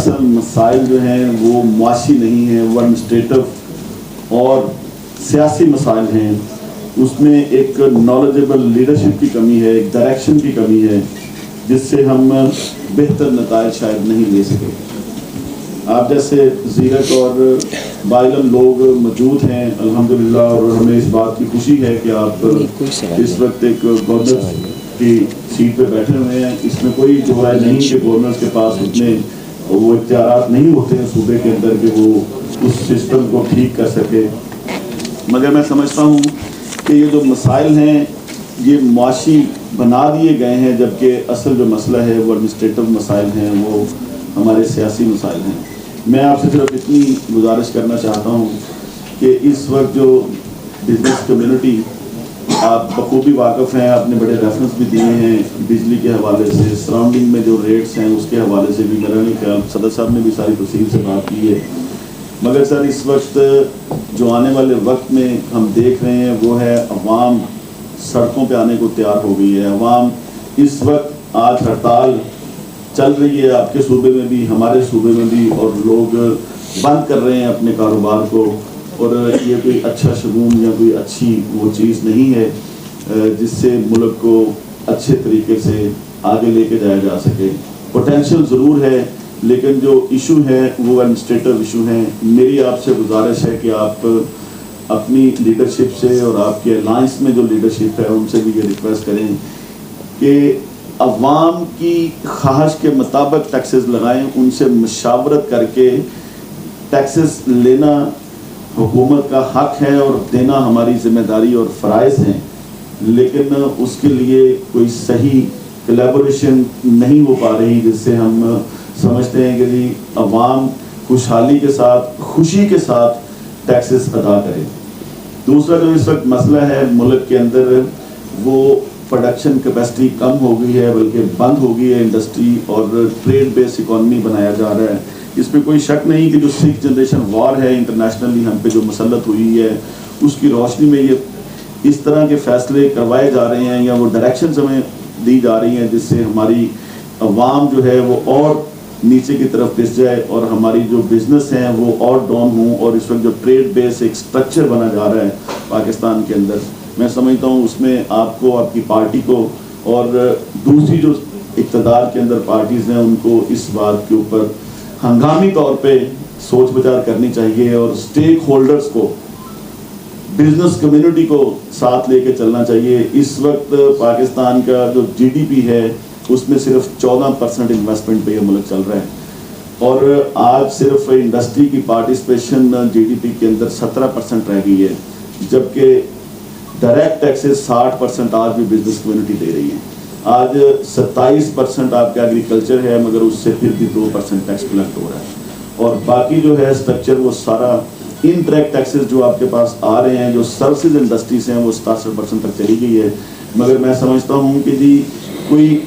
اصل مسائل جو ہیں وہ معاشی نہیں ہیں، وہ ایڈمنسٹریٹو اور سیاسی مسائل ہیں. اس میں ایک نالجبل لیڈرشپ کی کمی ہے، ایک ڈائریکشن کی کمی ہے، جس سے ہم بہتر نتائج شاید نہیں لے سکے. آپ جیسے زیرک اور باعلم لوگ موجود ہیں الحمدللہ، اور ہمیں اس بات کی خوشی ہے کہ آپ اس وقت ایک گورنر کی سیٹ پہ بیٹھے ہوئے ہیں. اس میں کوئی دو رائے نہیں کہ گورنرز کے پاس اتنے وہ اختیارات نہیں ہوتے ہیں صوبے کے اندر کہ وہ اس سسٹم کو ٹھیک کر سکے. مگر میں سمجھتا ہوں کہ یہ جو مسائل ہیں یہ معاشی بنا دیے گئے ہیں، جبکہ اصل جو مسئلہ ہے وہ ایڈمنسٹریٹو مسائل ہیں، وہ ہمارے سیاسی مسائل ہیں. میں آپ سے صرف اتنی گزارش کرنا چاہتا ہوں کہ اس وقت جو بزنس کمیونٹی، آپ بخوبی واقف ہیں، آپ نے بڑے ریفرنس بھی دیے ہیں بجلی کے حوالے سے، سراؤنڈنگ میں جو ریٹس ہیں اس کے حوالے سے بھی میرا نہیں خیال، صدر صاحب نے بھی ساری تفصیل سے بات کی ہے. مگر سر اس وقت جو آنے والے وقت میں ہم دیکھ رہے ہیں وہ ہے عوام سڑکوں پہ آنے کو تیار ہو گئی ہے. عوام اس وقت آج ہڑتال چل رہی ہے، آپ کے صوبے میں بھی، ہمارے صوبے میں بھی، اور لوگ بند کر رہے ہیں اپنے کاروبار کو. اور یہ کوئی اچھا شگون یا کوئی اچھی وہ چیز نہیں ہے جس سے ملک کو اچھے طریقے سے آگے لے کے جایا جا سکے. پوٹینشیل ضرور ہے، لیکن جو ایشو ہے وہ ایڈمنسٹریٹو ایشو ہیں. میری آپ سے گزارش ہے کہ آپ اپنی لیڈرشپ سے اور آپ کے الائنس میں جو لیڈرشپ ہے ان سے بھی یہ ریکویسٹ کریں کہ عوام کی خواہش کے مطابق ٹیکسز لگائیں. ان سے مشاورت کر کے ٹیکسز لینا حکومت کا حق ہے اور دینا ہماری ذمہ داری اور فرائض ہیں، لیکن اس کے لیے کوئی صحیح کولیبوریشن نہیں ہو پا رہی جس سے ہم سمجھتے ہیں کہ جی عوام خوشحالی کے ساتھ، خوشی کے ساتھ ٹیکسز ادا کرے. دوسرا جو اس وقت مسئلہ ہے ملک کے اندر، وہ پروڈکشن کیپیسٹی کم ہو گئی ہے، بلکہ بند ہو گئی ہے انڈسٹری، اور ٹریڈ بیس اکانومی بنایا جا رہا ہے. اس میں کوئی شک نہیں کہ جو 6th جنریشن وار ہے انٹرنیشنلی ہم پہ جو مسلط ہوئی ہے، اس کی روشنی میں یہ اس طرح کے فیصلے کروائے جا رہے ہیں یا وہ ڈائریکشنز ہمیں دی جا رہی ہیں جس سے ہماری عوام جو ہے وہ اور نیچے کی طرف پس جائے اور ہماری جو بزنس ہیں وہ اور ڈاؤن ہوں. اور اس وقت جو ٹریڈ بیس ایک سٹرکچر بنا جا رہا ہے پاکستان کے اندر، میں سمجھتا ہوں اس میں آپ کو، آپ کی پارٹی کو اور دوسری جو اقتدار کے اندر پارٹیز ہیں ان کو اس بات کے اوپر ہنگامی طور پہ سوچ بچار کرنی چاہیے اور اسٹیک ہولڈرز کو، بزنس کمیونٹی کو ساتھ لے کے چلنا چاہیے. اس وقت پاکستان کا جو GDP ہے اس میں صرف 14% انویسٹمنٹ پہ یہ ملک چل رہا ہے، اور آج صرف انڈسٹری کی پارٹیسپیشن GDP کے اندر 17% رہ گئی ہے، جبکہ ڈائریکٹ ٹیکسز 60% آج بھی بزنس کمیونٹی دے رہی ہے. آج 27% آپ کا ایگریکلچر ہے، مگر اس سے پھر بھی 2% ٹیکس کلیکٹ ہو رہا ہے، اور باقی جو ہے اسٹرکچر وہ سارا انڈائریکٹ ٹیکسز جو آپ کے پاس آ رہے ہیں، جو سروسز انڈسٹریز ہیں وہ 67% تک چلی گئی ہے. مگر میں سمجھتا ہوں کہ جی کوئی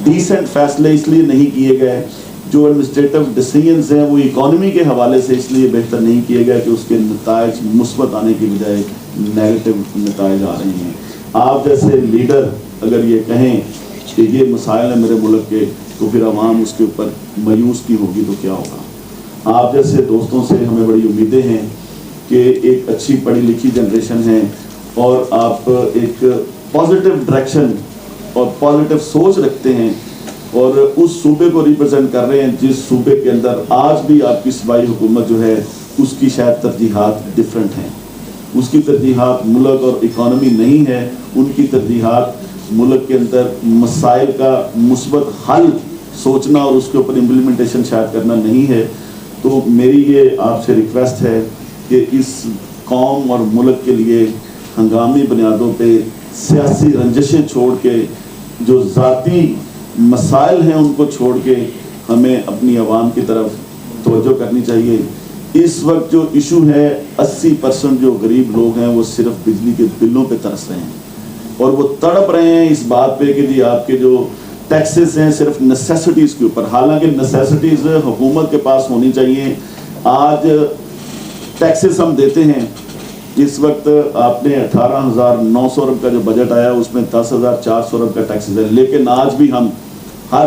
ڈیسنٹ فیصلے اس لیے نہیں کیے گئے، جو ایڈمنسٹریٹو ڈیسیژنز ہیں وہ اکانومی کے حوالے سے اس لیے بہتر نہیں کیے گئے کہ اس کے نتائج مثبت آنے کی بجائے نیگیٹو نتائج آ رہے ہیں. آپ جیسے لیڈر اگر یہ کہیں کہ یہ مسائل ہیں میرے ملک کے، تو پھر عوام اس کے اوپر مایوس کی ہوگی تو کیا ہوگا. آپ جیسے دوستوں سے ہمیں بڑی امیدیں ہیں کہ ایک اچھی پڑھی لکھی جنریشن ہے، اور آپ ایک پازیٹیو ڈائریکشن اور پازیٹیو سوچ رکھتے ہیں، اور اس صوبے کو ریپرزینٹ کر رہے ہیں جس صوبے کے اندر آج بھی آپ کی صوبائی حکومت جو ہے اس کی شاید ترجیحات ڈفرینٹ ہیں. اس کی ترجیحات ملک اور اکانومی نہیں ہے، ان کی ترجیحات ملک کے اندر مسائل کا مثبت حل سوچنا اور اس کے اوپر امپلیمنٹیشن شاید کرنا نہیں ہے. تو میری یہ آپ سے ریکویسٹ ہے کہ اس قوم اور ملک کے لیے ہنگامی بنیادوں پہ سیاسی رنجشیں چھوڑ کے، جو ذاتی مسائل ہیں ان کو چھوڑ کے ہمیں اپنی عوام کی طرف توجہ کرنی چاہیے. اس وقت جو ایشو ہے 80% جو غریب لوگ ہیں وہ صرف بجلی کے بلوں پہ ترس رہے ہیں، اور وہ تڑپ رہے ہیں اس بات پہ کہ جی آپ کے جو ٹیکسز ہیں صرف نیسیسٹیز کے اوپر، حالانکہ نیسیسٹیز حکومت کے پاس ہونی چاہیے. آج ٹیکسز ہم دیتے ہیں، اس وقت آپ نے 18,900 ارب کا جو بجٹ آیا اس میں 10,400 ارب کا ٹیکسز ہے، لیکن آج بھی ہم ہر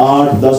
8-10